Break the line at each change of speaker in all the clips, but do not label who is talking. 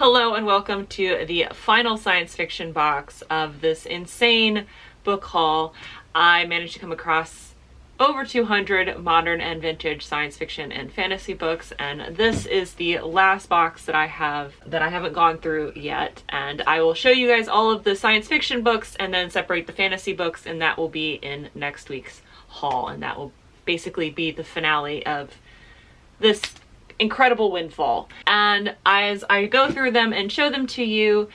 Hello and welcome to the final science fiction box of this insane book haul. I managed to come across over 200 modern and vintage science fiction and fantasy books, and this is the last box that I haven't gone through yet. And I will show you guys all of the science fiction books and then separate the fantasy books, and that will be in next week's haul, and that will basically be the finale of this incredible windfall. And as I go through them and show them to you,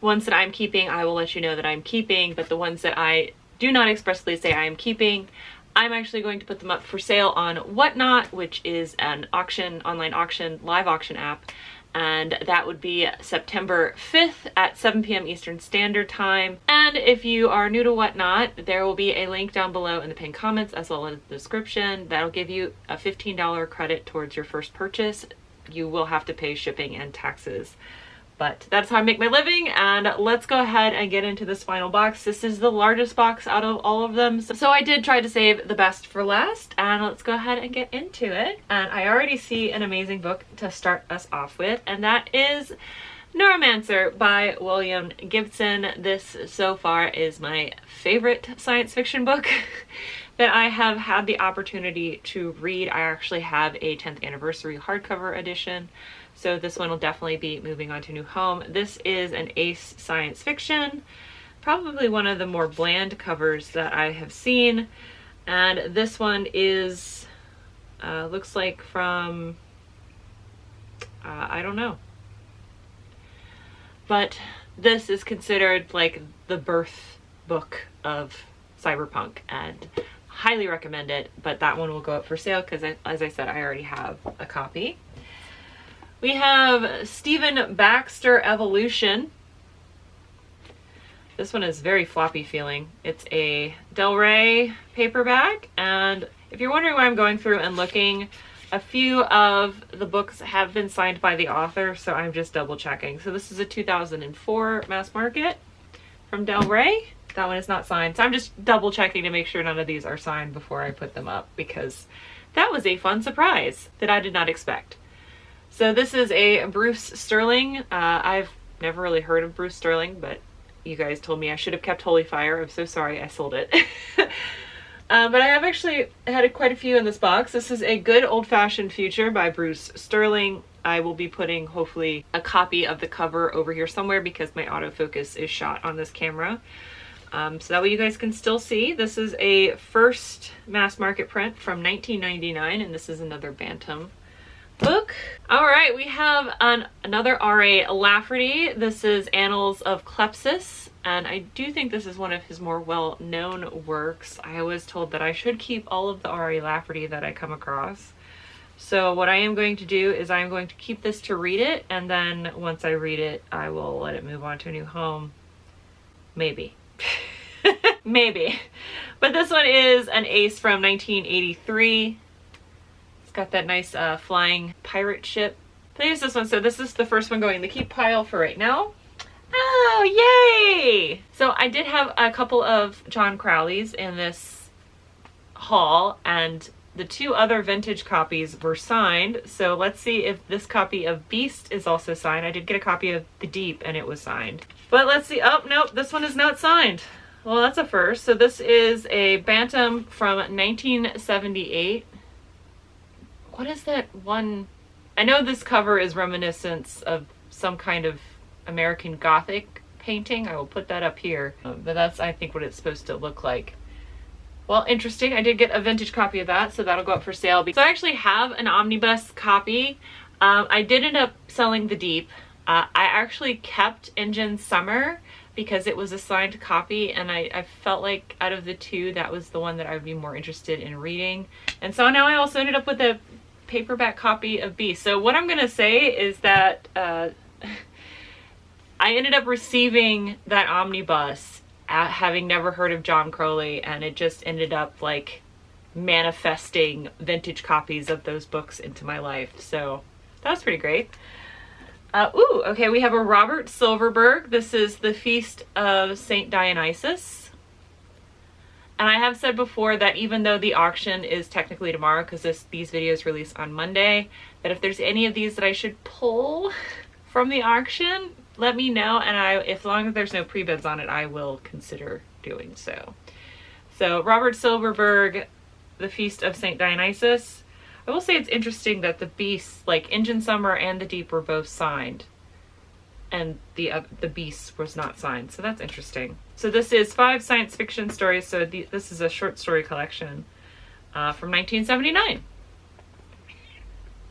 ones that I'm keeping, I will let you know that I'm keeping, but the ones that I do not expressly say I am keeping, I'm actually going to put them up for sale on Whatnot, which is an auction, online auction, live auction app, and that would be September 5th at 7 p.m. Eastern Standard Time. And if you are new to Whatnot, there will be a link down below in the pinned comments as well as the description. That'll give you a $15 credit towards your first purchase. You will have to pay shipping and taxes, but that's how I make my living. And let's go ahead and get into this final box. This is the largest box out of all of them, so I did try to save the best for last, and let's go ahead and get into it. And I already see an amazing book to start us off with, and that is Neuromancer by William Gibson. This so far is my favorite science fiction book that I have had the opportunity to read. I actually have a 10th anniversary hardcover edition, so this one will definitely be moving on to a new home. This is an ace science fiction, probably one of the more bland covers that I have seen. And this one is, looks like from, I don't know. But this is considered like the birth book of cyberpunk, and highly recommend it. But that one will go up for sale because, as I said, I already have a copy. We have Stephen Baxter Evolution. This one is very floppy feeling. It's a Del Rey paperback, and if you're wondering why I'm going through and looking, a few of the books have been signed by the author, so I'm just double checking. So this is a 2004 mass market from Del Rey. That one is not signed, so I'm just double checking to make sure none of these are signed before I put them up, because that was a fun surprise that I did not expect. So this is a Bruce Sterling. I've never really heard of Bruce Sterling, but you guys told me I should have kept Holy Fire. I'm so sorry I sold it. But I have actually had quite a few in this box. This is A Good Old-Fashioned Future by Bruce Sterling. I will be putting, hopefully, a copy of the cover over here somewhere because my autofocus is shot on this camera. So that way you guys can still see. This is a first mass market print from 1999, and this is another Bantam book. All right, we have another R.A. Lafferty. This is Annals of Klepsis, and I do think this is one of his more well-known works. I was told that I should keep all of the R.A. Lafferty that I come across. So what I am going to do is I'm going to keep this to read it, and then once I read it, I will let it move on to a new home. Maybe. Maybe. But this one is an ace from 1983. Got that nice flying pirate ship. I use this one, so this is the first one going in the keep pile for right now. Oh, yay! So I did have a couple of John Crowleys in this haul, and the two other vintage copies were signed. So let's see if this copy of Beast is also signed. I did get a copy of The Deep and it was signed. But let's see. Oh, nope, this one is not signed. Well, that's a first. So this is a Bantam from 1978. What is that one? I know this cover is reminiscent of some kind of American Gothic painting. I will put that up here. But that's, I think, what it's supposed to look like. Well, interesting. I did get a vintage copy of that, so that'll go up for sale. So I actually have an omnibus copy. I did end up selling The Deep. I actually kept Engine Summer because it was a signed copy, and I felt like out of the two, that was the one that I would be more interested in reading. And so now I also ended up with a paperback copy of Beast. So what I'm gonna say is that I ended up receiving that omnibus having never heard of John Crowley, and it just ended up like manifesting vintage copies of those books into my life. So that was pretty great. Ooh, okay, we have a Robert Silverberg. This is The Feast of Saint Dionysus. And I have said before that even though the auction is technically tomorrow, because these videos release on Monday, that if there's any of these that I should pull from the auction, let me know, and as long as there's no pre-bids on it, I will consider doing so. So Robert Silverberg, The Feast of St. Dionysus. I will say it's interesting that the Beasts, like Injun Summer and The Deep, were both signed, and the Beast was not signed. So that's interesting. So this is 5 science fiction stories. So this is a short story collection from 1979.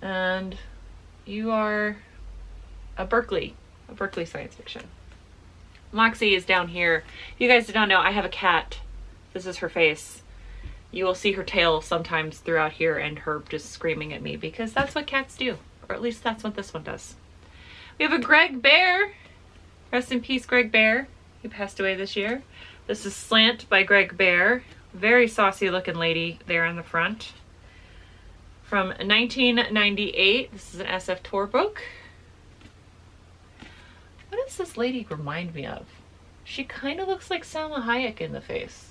And you are a Berkeley science fiction. Moxie is down here. If you guys did not know, I have a cat. This is her face. You will see her tail sometimes throughout here and her just screaming at me because that's what cats do. Or at least that's what this one does. We have a Greg Bear. Rest in peace, Greg Bear. He passed away this year. This is Slant by Greg Bear. Very saucy looking lady there in the front. From 1998. This is an SF tour book. What does this lady remind me of? She kind of looks like Salma Hayek in the face.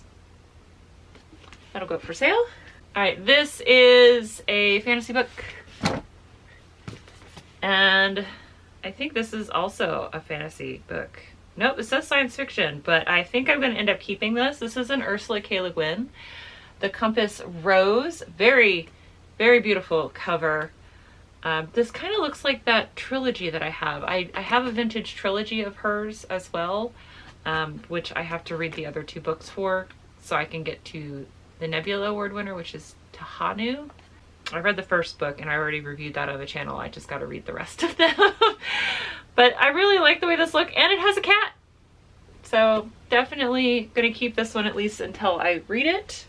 That'll go up for sale. All right, this is a fantasy book. And I think this is also a fantasy book. Nope, it says science fiction, but I think I'm going to end up keeping this. This is an Ursula K. Le Guin. The Compass Rose. Very, very beautiful cover. This kind of looks like that trilogy that I have. I have a vintage trilogy of hers as well, which I have to read the other 2 books for so I can get to the Nebula Award winner, which is Tahanu. I read the first book and I already reviewed that on the channel. I just got to read the rest of them. But I really like the way this looks, and it has a cat. So definitely going to keep this one at least until I read it.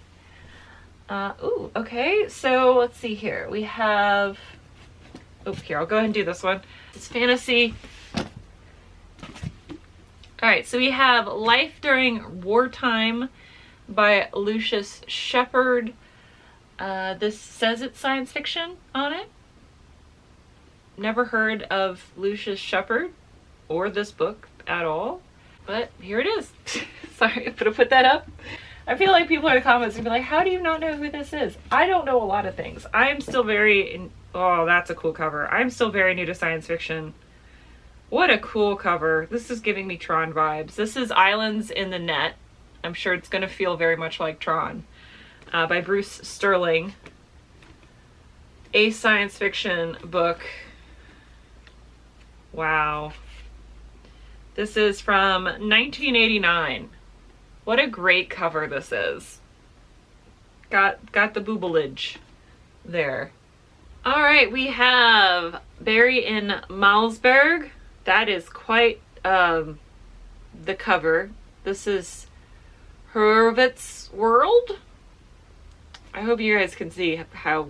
Ooh, okay. So let's see here. We have... Oh, here, I'll go ahead and do this one. It's fantasy. All right, so we have Life During Wartime by Lucius Shepard. This says it's science fiction on it. Never heard of Lucius Shepard or this book at all, but here it is. Sorry, I'm gonna put that up. I feel like people in the comments are gonna be like, how do you not know who this is? I don't know a lot of things. I am still very... Oh, that's a cool cover. I'm still very new to science fiction. What a cool cover. This is giving me Tron vibes. This is Islands in the Net. I'm sure it's going to feel very much like Tron. By Bruce Sterling. A science fiction book. Wow. This is from 1989. What a great cover this is. Got the boobalage there. All right, we have Barry in Malmsberg. That is quite the cover. This is Hurwitz's World. I hope you guys can see how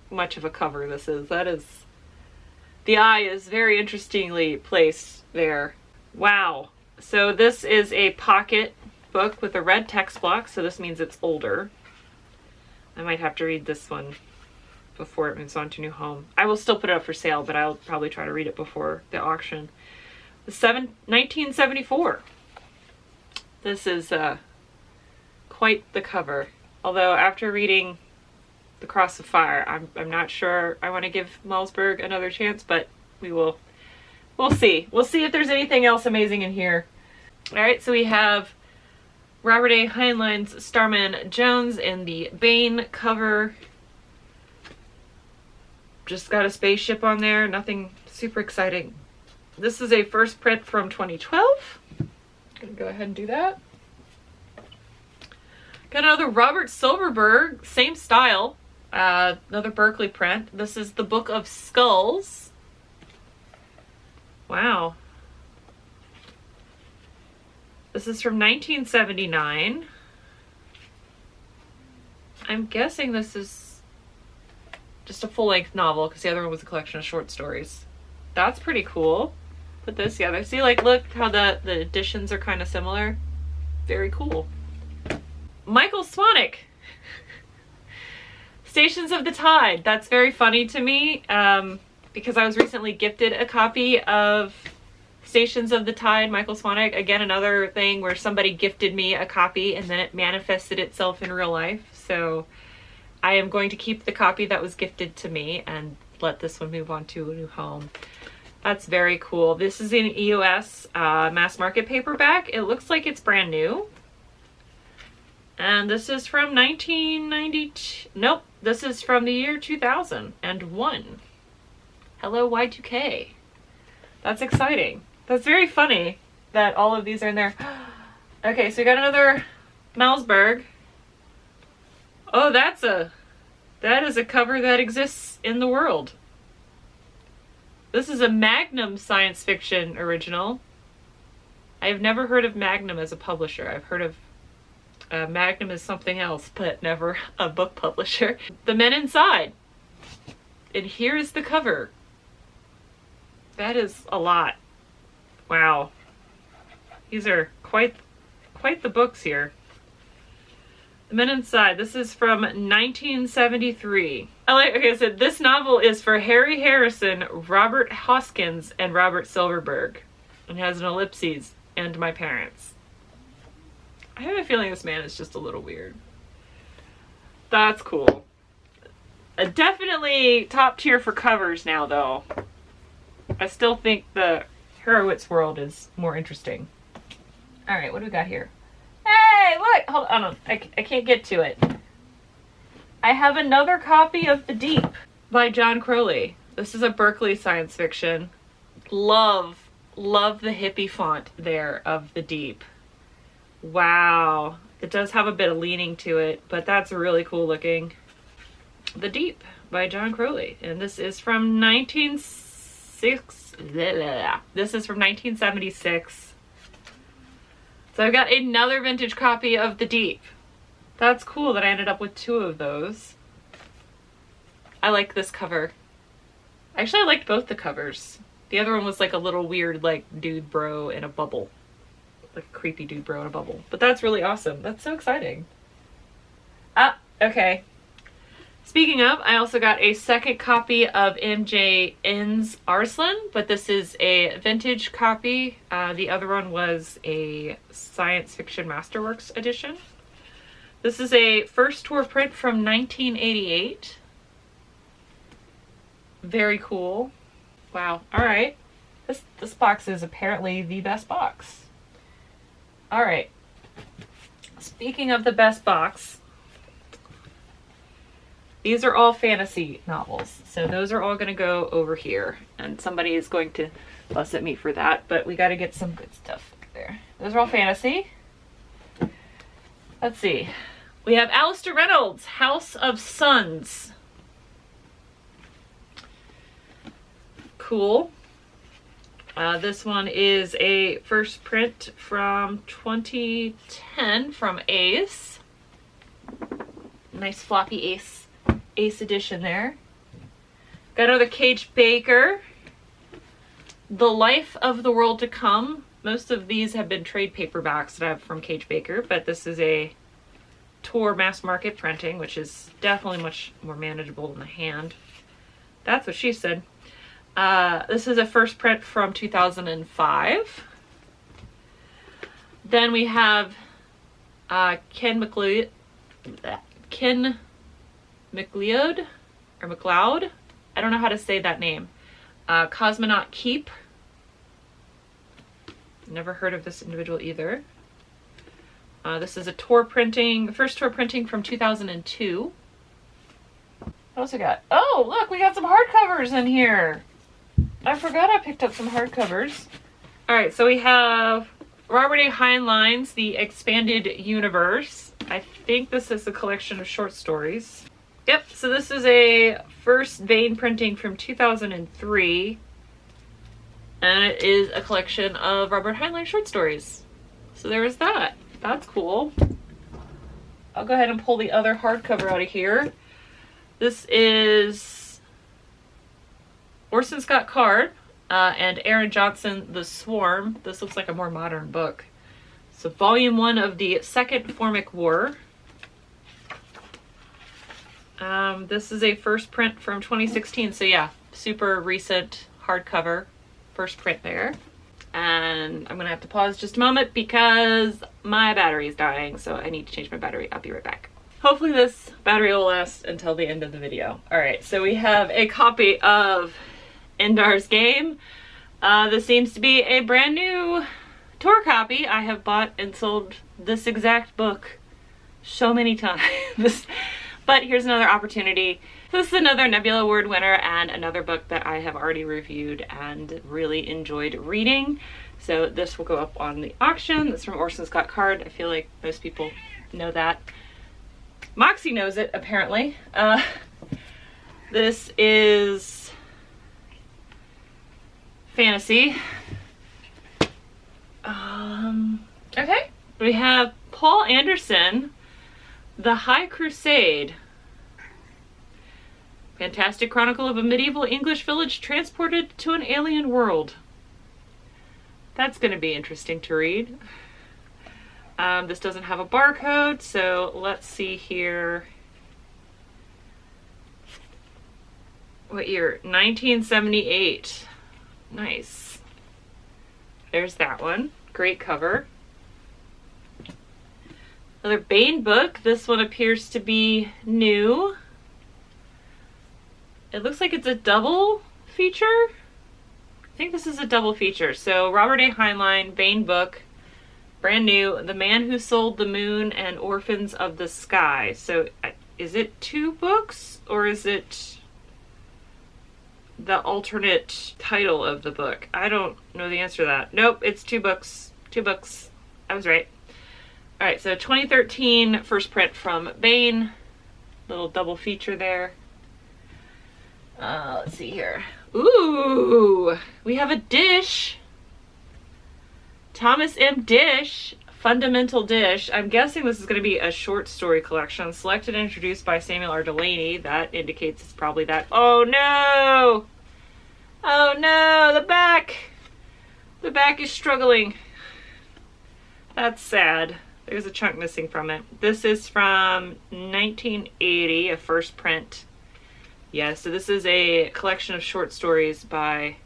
much of a cover this is. That is... The eye is very interestingly placed there. Wow. So this is a pocket book with a red text block, so this means it's older. I might have to read this one before it moves on to new home. I will still put it up for sale, but I'll probably try to read it before the auction. 1974. This is quite the cover. Although after reading The Cross of Fire, I'm not sure I want to give Malmsberg another chance, but we'll see. We'll see if there's anything else amazing in here. All right, so we have Robert A. Heinlein's Starman Jones in the Bane cover. Just got a spaceship on there, nothing super exciting. This is a first print from 2012. Gonna go ahead and do that. Got another Robert Silverberg, same style, another Berkeley print. This is The Book of Skulls. Wow. This is from 1979. I'm guessing this is just a full-length novel because the other one was a collection of short stories. That's pretty cool. Put this together. See, like, look how the editions are kind of similar. Very cool. Michael Swanwick. Stations of the Tide. That's very funny to me because I was recently gifted a copy of Stations of the Tide, Michael Swanwick. Again, another thing where somebody gifted me a copy and then it manifested itself in real life. So I am going to keep the copy that was gifted to me and let this one move on to a new home. That's very cool. This is an EOS mass market paperback. It looks like it's brand new. And this is from 1992. Nope, this is from the year 2001. Hello, Y2K. That's exciting. That's very funny that all of these are in there. Okay, so we got another Malmsberg. Oh, that is a cover that exists in the world. This is a Magnum science fiction original. I have never heard of Magnum as a publisher. I've heard of Magnum as something else, but never a book publisher. The Men Inside. And here is the cover. That is a lot. Wow. These are quite the books here. The Men Inside. This is from 1973. Okay, so this novel is for Harry Harrison, Robert Hoskins, and Robert Silverberg. And has an ellipses, and my parents. I have a feeling this man is just a little weird. That's cool. Definitely top tier for covers now, though. I still think the Horowitz world is more interesting. All right, what do we got here? Hey, look! Hold on, I can't get to it. I have another copy of The Deep by John Crowley. This is a Berkeley science fiction. Love the hippie font there of The Deep. Wow. It does have a bit of leaning to it, but that's really cool looking. The Deep by John Crowley. And this is from 1976. So I've got another vintage copy of The Deep. That's cool that I ended up with two of those. I like this cover. Actually, I liked both the covers. The other one was like a little weird, like, dude bro in a bubble. Like a creepy dude bro in a bubble. But that's really awesome. That's so exciting. Ah, okay. Speaking of, I also got a second copy of MJ N's Arslan, but this is a vintage copy. The other one was a science fiction masterworks edition. This is a first tour print from 1988. Very cool. Wow. All right. This box is apparently the best box. All right. Speaking of the best box, these are all fantasy novels. So those are all going to go over here. And somebody is going to fuss at me for that, but we got to get some good stuff there. Those are all fantasy. Let's see. We have Alistair Reynolds, House of Suns. Cool. This one is a first print from 2010 from Ace. Nice floppy Ace edition there. Got another Cage Baker. The Life of the World to Come. Most of these have been trade paperbacks that I have from Cage Baker, but this is a tour mass market printing, which is definitely much more manageable in the hand. That's what she said. This is a first print from 2005. Then we have Ken McLeod, or McLeod. I don't know how to say that name. Cosmonaut Keep. Never heard of this individual either. This is a first tour printing from 2002. What else we got? Oh, look, we got some hardcovers in here. I forgot I picked up some hardcovers. All right, so we have Robert A. Heinlein's The Expanded Universe. I think this is a collection of short stories. Yep, so this is a first Bane printing from 2003. And it is a collection of Robert Heinlein short stories. So there is that. That's cool. I'll go ahead and pull the other hardcover out of here. This is Orson Scott Card and Aaron Johnson, The Swarm. This looks like a more modern book. So volume 1 of the Second Formic War. This is a first print from 2016. So yeah, super recent hardcover. First print there. And I'm gonna have to pause just a moment because my battery is dying, so I need to change my battery. I'll be right back. Hopefully this battery will last until the end of the video. All right, so we have a copy of Endar's Game This seems to be a brand new tour copy. I have bought and sold this exact book so many times. But here's another opportunity. This is another Nebula Award winner and another book that I have already reviewed and really enjoyed reading. So this will go up on the auction. It's from Orson Scott Card. I feel like most people know that. Moxie knows it, apparently. This is fantasy. Okay. We have Paul Anderson, The High Crusade. Fantastic chronicle of a medieval English village transported to an alien world. That's going to be interesting to read. This doesn't have a barcode, so let's see here. What year? 1978. Nice. There's that one. Great cover. Another Bane book. This one appears to be new. It looks like it's a double feature. I think this is a double feature. So Robert A. Heinlein, Bane book, brand new. The Man Who Sold the Moon and Orphans of the Sky. So is it 2 books or is it the alternate title of the book? I don't know the answer to that. Nope, it's 2 books. 2 books. I was right. All right, so 2013 first print from Bane. Little double feature there. Let's see here. Ooh, we have a Dish. Thomas M. Dish, Fundamental Dish. I'm guessing this is going to be a short story collection. Selected and introduced by Samuel R. Delaney. That indicates it's probably that. Oh no! Oh no, the back! The back is struggling. That's sad. There's a chunk missing from it. This is from 1980, a first print. Yeah, so this is a collection of short stories by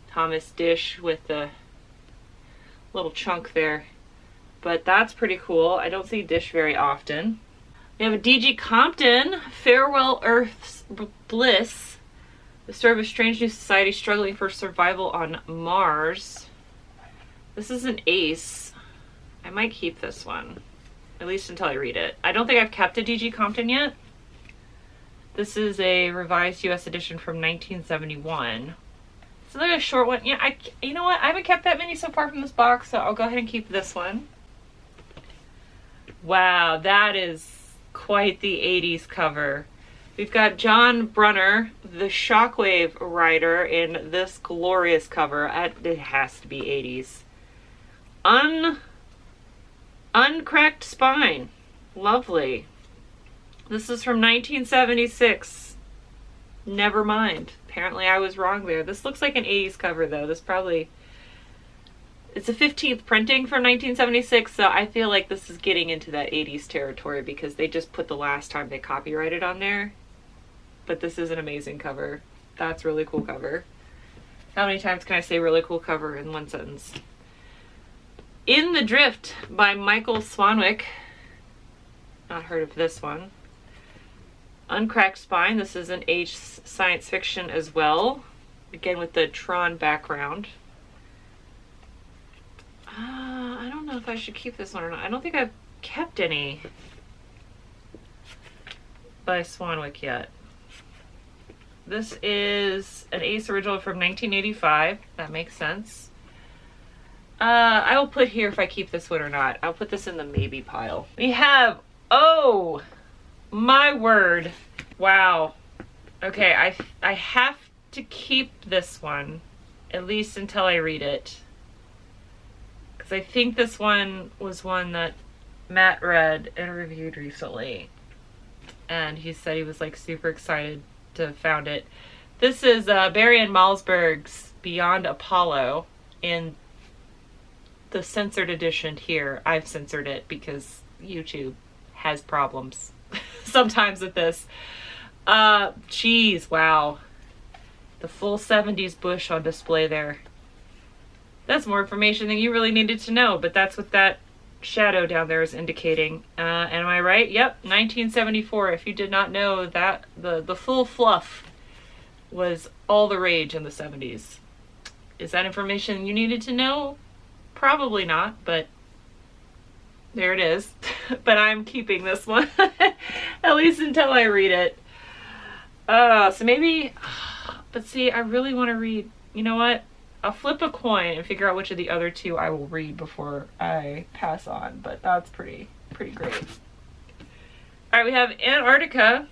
Thomas Dish with a little chunk there. But that's pretty cool. I don't see Dish very often. We have a D.G. Compton, Farewell Earth's Bliss. The story of a strange new society struggling for survival on Mars. This is an ace. I might keep this one, at least until I read it. I don't think I've kept a D.G. Compton yet. This is a revised U.S. edition from 1971. It's another short one. Yeah, you know what? I haven't kept that many so far from this box, so I'll go ahead and keep this one. Wow, that is quite the 80s cover. We've got John Brunner, the Shockwave Rider, in this glorious cover. It has to be 80s. Uncracked Spine. Lovely. This is from 1976. Never mind. Apparently I was wrong there. This looks like an 80s cover though. It's a 15th printing from 1976, so I feel like this is getting into that 80s territory because they just put the last time they copyrighted on there. But this is an amazing cover. That's a really cool cover. How many times can I say really cool cover in one sentence? In the Drift by Michael Swanwick. Not heard of this one. Uncracked Spine. This is an age science fiction as well. Again with the Tron background. I don't know if I should keep this one or not. I don't think I've kept any by Swanwick yet. This is an Ace original from 1985. That makes sense. I will put here if I keep this one or not. I'll put this in the maybe pile. We have, oh my word. Wow. Okay, I have to keep this one, at least until I read it. Because I think this one was one that Matt read and reviewed recently. And he said he was like super excited to have found it. This is Barry and Malzberg's Beyond Apollo in the censored edition here. I've censored it because YouTube has problems sometimes with this. Geez, wow. The full 70s bush on display there. That's more information than you really needed to know, but that's what that shadow down there is indicating. Am I right? Yep, 1974. If you did not know that, the full fluff was all the rage in the 70s. Is that information you needed to know? Probably not, but there it is. But I'm keeping this one, at least until I read it. So maybe, but see, I really want to read, you know what? I'll flip a coin and figure out which of the other two I will read before I pass on, but that's pretty great. All right, we have Antarctica.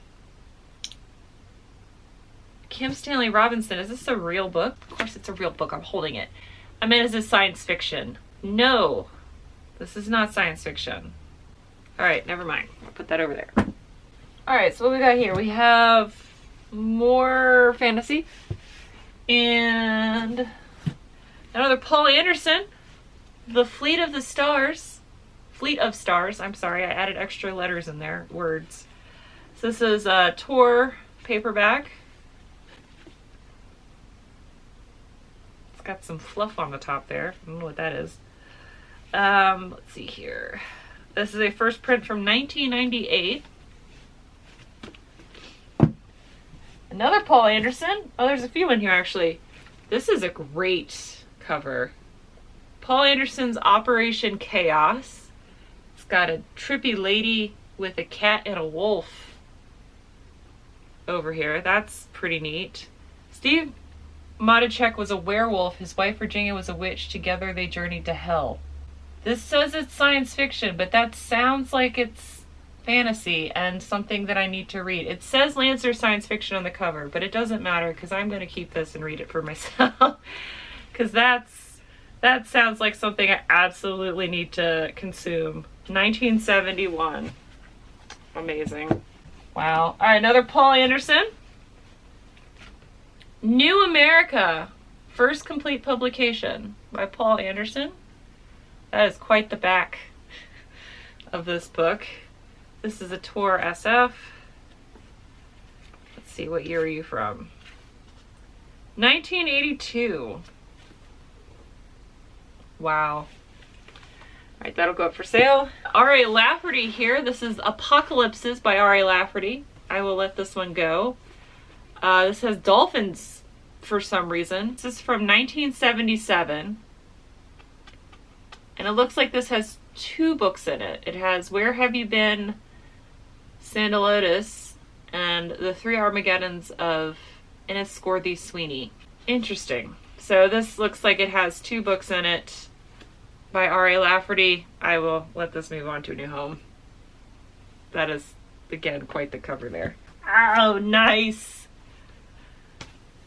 Kim Stanley Robinson. Is this a real book? Of course it's a real book. I'm holding it. I meant, is this science fiction? No, this is not science fiction. All right, never mind. I'll put that over there. All right, so what we got here? We have more fantasy and another Paul Anderson, The Fleet of the Stars. Fleet of Stars. I'm sorry, I added extra letters in there, words. So this is a Tor paperback. It's got some fluff on the top there. I don't know what that is. Let's see here. This is a first print from 1998. Another Paul Anderson. Oh, there's a few in here actually. This is a great cover. Paul Anderson's Operation Chaos. It's got a trippy lady with a cat and a wolf over here. That's pretty neat. Steve Matichek was a werewolf. His wife Virginia was a witch. Together they journeyed to hell. This says it's science fiction, but that sounds like it's fantasy and something that I need to read. It says Lancer science fiction on the cover, but it doesn't matter because I'm going to keep this and read it for myself. Because that sounds like something I absolutely need to consume. 1971. Amazing. Wow. All right, another Paul Anderson. New America. First complete publication by Paul Anderson. That is quite the back of this book. This is a Tor SF. Let's see, what year are you from? 1982. Wow. All right, that'll go up for sale. R.A. Lafferty here. This is Apocalypses by R.A. Lafferty. I will let this one go. This has dolphins for some reason. This is from 1977. And it looks like this has two books in it. It has Where Have You Been, Sandalotus, and The Three Armageddons of Enniscorthy Sweeney. Interesting. So this looks like it has two books in it by R.A. Lafferty. I will let this move on to a new home. That is, again, quite the cover there. Oh, nice.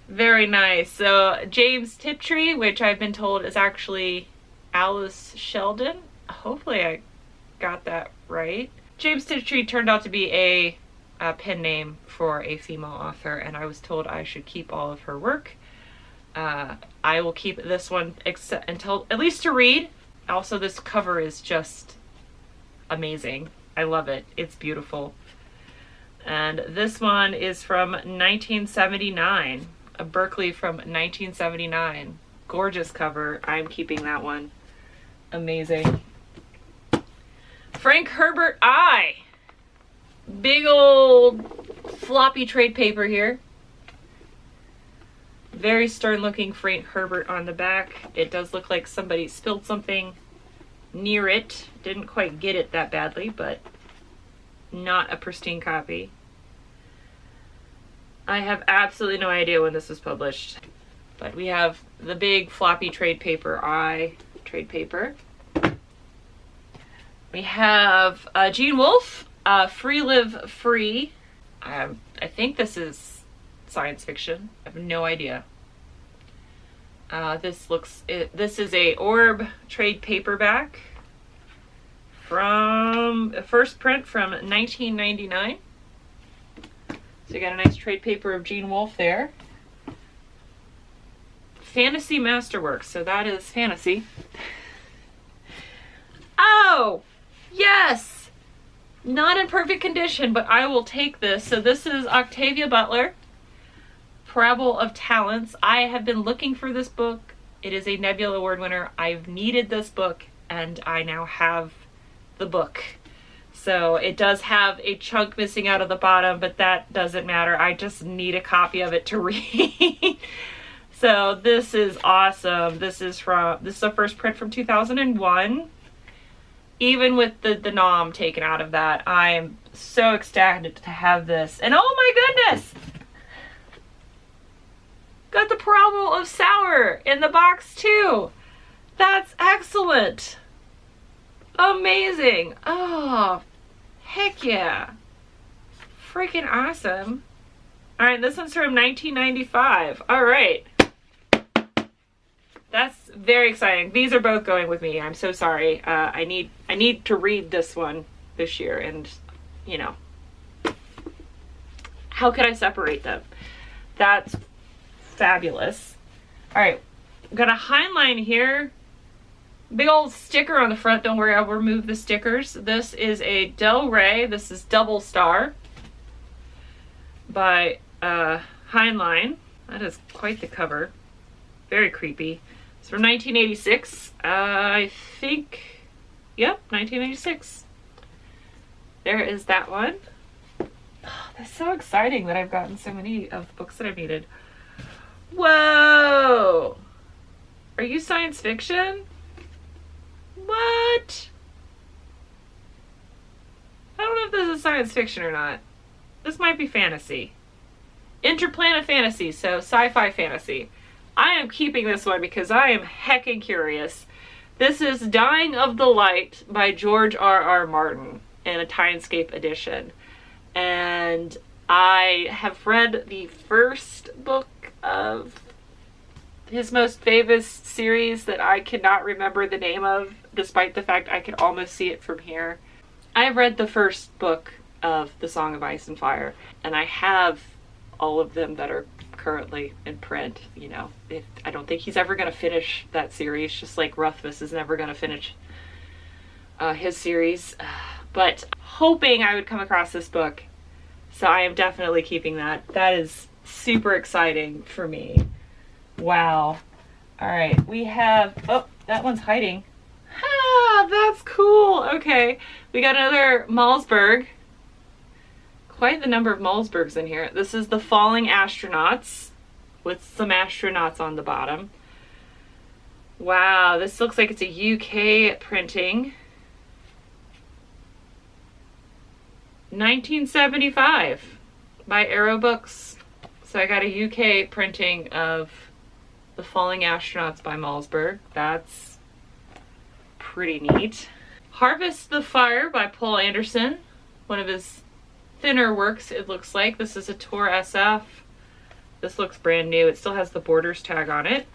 Very nice. So James Tiptree, which I've been told is actually Alice Sheldon. Hopefully I got that right. James Tiptree turned out to be a pen name for a female author, and I was told I should keep all of her work. I will keep this one until at least to read. Also, this cover is just amazing. I love it. It's beautiful. And this one is from 1979. A Berkeley from 1979. Gorgeous cover. I'm keeping that one. Amazing. Frank Herbert I. Big old floppy trade paper here. Very stern looking Frank Herbert on the back. It does look like somebody spilled something near it. Didn't quite get it that badly, but not a pristine copy. I have absolutely no idea when this was published. But we have the big floppy trade paper trade paper. We have Gene Wolfe, Free Live Free. I think this is science fiction. I have no idea. This is a Orb trade paperback from a first print from 1999. So you got a nice trade paper of Gene Wolfe there. Fantasy Masterworks, so that is fantasy. Oh, yes! Not in perfect condition, but I will take this. So this is Octavia Butler, Parable of Talents. I have been looking for this book. It is a Nebula Award winner. I've needed this book, and I now have the book. So it does have a chunk missing out of the bottom, but that doesn't matter. I just need a copy of it to read. So this is awesome. This is the first print from 2001. Even with the nom taken out of that, I am so ecstatic to have this. And oh my goodness! Got the promo of Sour in the box too. That's excellent. Amazing. Oh, heck yeah. Freaking awesome. All right, this one's from 1995. All right. That's very exciting. These are both going with me. I'm so sorry. I need to read this one this year, and you know, how could I separate them? That's fabulous. All right, got a Heinlein here. Big old sticker on the front. Don't worry, I'll remove the stickers. This is a Del Rey. This is Double Star by Heinlein. That is quite the cover. Very creepy. It's from 1986. I think, yep, 1986. There is that one. Oh, that's so exciting that I've gotten so many of the books that I've needed. Whoa! Are you science fiction? What? I don't know if this is science fiction or not. This might be fantasy. Interplanet fantasy, so sci-fi fantasy. I am keeping this one because I am heckin' curious. This is Dying of the Light by George R.R. Martin in a Timescape edition. And I have read the first book of his most famous series that I cannot remember the name of, despite the fact I can almost see it from here. I've read the first book of The Song of Ice and Fire, and I have all of them that are currently in print. You know, I don't think he's ever going to finish that series, just like Rothfuss is never going to finish his series. But hoping I would come across this book, so I am definitely keeping that. That is super exciting for me. Wow. All right, we have, oh, that one's hiding. Ah, that's cool. Okay, we got another Malmsberg. Quite the number of Malmsbergs in here. This is The Falling Astronauts with some astronauts on the bottom. Wow, this looks like it's a UK printing. 1975 by Arrow Books. So I got a UK printing of The Falling Astronauts by Malmsberg. That's pretty neat. Harvest the Fire by Paul Anderson. One of his thinner works, it looks like. This is a Tor SF. This looks brand new. It still has the Borders tag on it.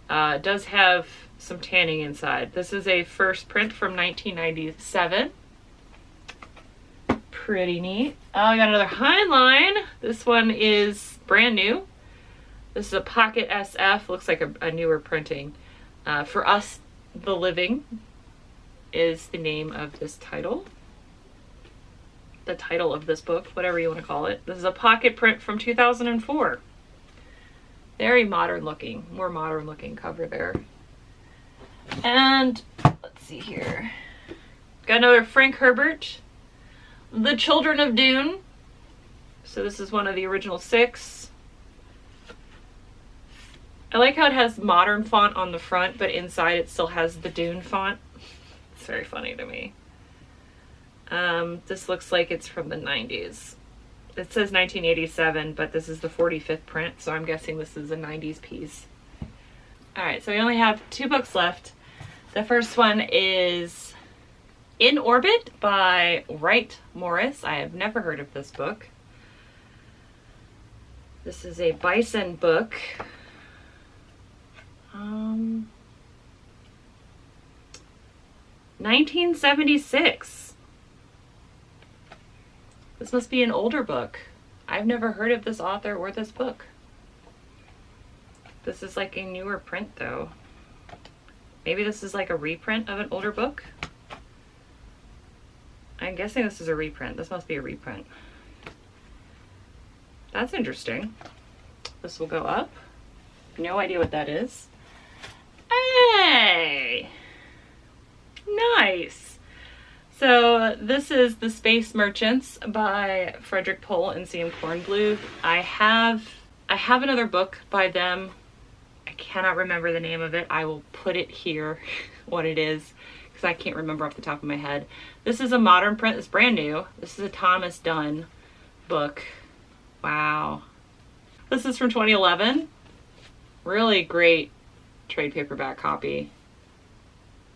It does have some tanning inside. This is a first print from 1997. Pretty neat. Oh, I got another Heinlein. This one is brand new. This is a Pocket SF. Looks like a newer printing. For Us, the Living is the name of this title. The title of this book, whatever you want to call it. This is a pocket print from 2004. Very modern looking, more modern looking cover there. And let's see here. Got another Frank Herbert, The Children of Dune. So this is one of the original 6. I like how it has modern font on the front, but inside it still has the Dune font. It's very funny to me. This looks like it's from the 90s. It says 1987, but this is the 45th print, so I'm guessing this is a 90s piece. Alright, so we only have 2 books left. The first one is In Orbit by Wright Morris. I have never heard of this book. This is a Bison book. 1976. This must be an older book. I've never heard of this author or this book. This is like a newer print though. Maybe this is like a reprint of an older book. I'm guessing this is a reprint. This must be a reprint. That's interesting. This will go up. No idea what that is. Hey! Nice! So this is The Space Merchants by Frederick Pohl and Sam Kornbluth. I I have another book by them. I cannot remember the name of it. I will put it here, what it is, because I can't remember off the top of my head. This is a modern print. It's brand new. This is a Thomas Dunn book. Wow. This is from 2011. Really great trade paperback copy.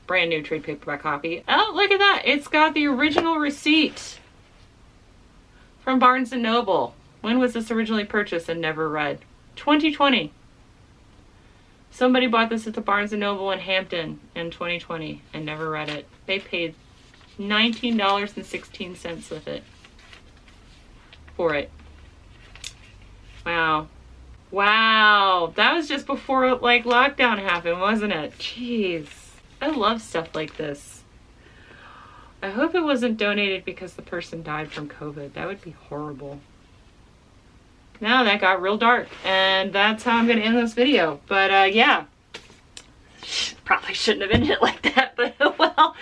Brand new trade paperback copy. Oh, look at that. It's got the original receipt from Barnes & Noble. When was this originally purchased and never read? 2020. Somebody bought this at the Barnes & Noble in Hampton in 2020 and never read it. They paid $19.16 with it. For it. Wow. Wow. That was just before like lockdown happened, wasn't it? Jeez. I love stuff like this. I hope it wasn't donated because the person died from COVID. That would be horrible. Now that got real dark, and that's how I'm going to end this video. But yeah, probably shouldn't have ended it like that, but well,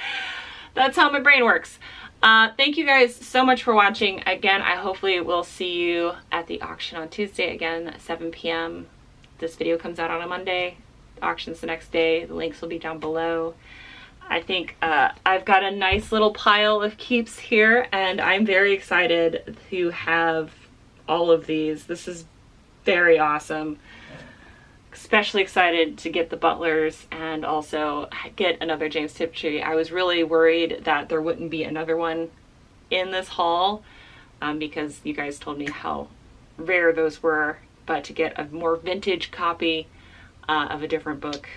that's how my brain works. Thank you guys so much for watching. Again, I hopefully will see you at the auction on Tuesday again at 7 p.m. This video comes out on a Monday. The auction's the next day. The links will be down below. I think I've got a nice little pile of keeps here, and I'm very excited to have all of these. This is very awesome. Especially excited to get the Butlers and also get another James Tiptree. I was really worried that there wouldn't be another one in this haul because you guys told me how rare those were, but to get a more vintage copy of a different book,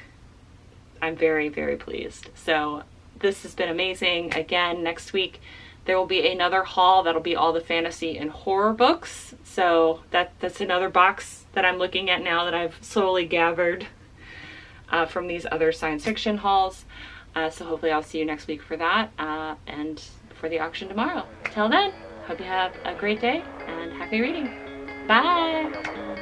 I'm very, very pleased. So this has been amazing. Again, next week there will be another haul that'll be all the fantasy and horror books. So that's another box that I'm looking at now that I've slowly gathered from these other science fiction hauls. So hopefully I'll see you next week for that and for the auction tomorrow. Till then, hope you have a great day and happy reading. Bye!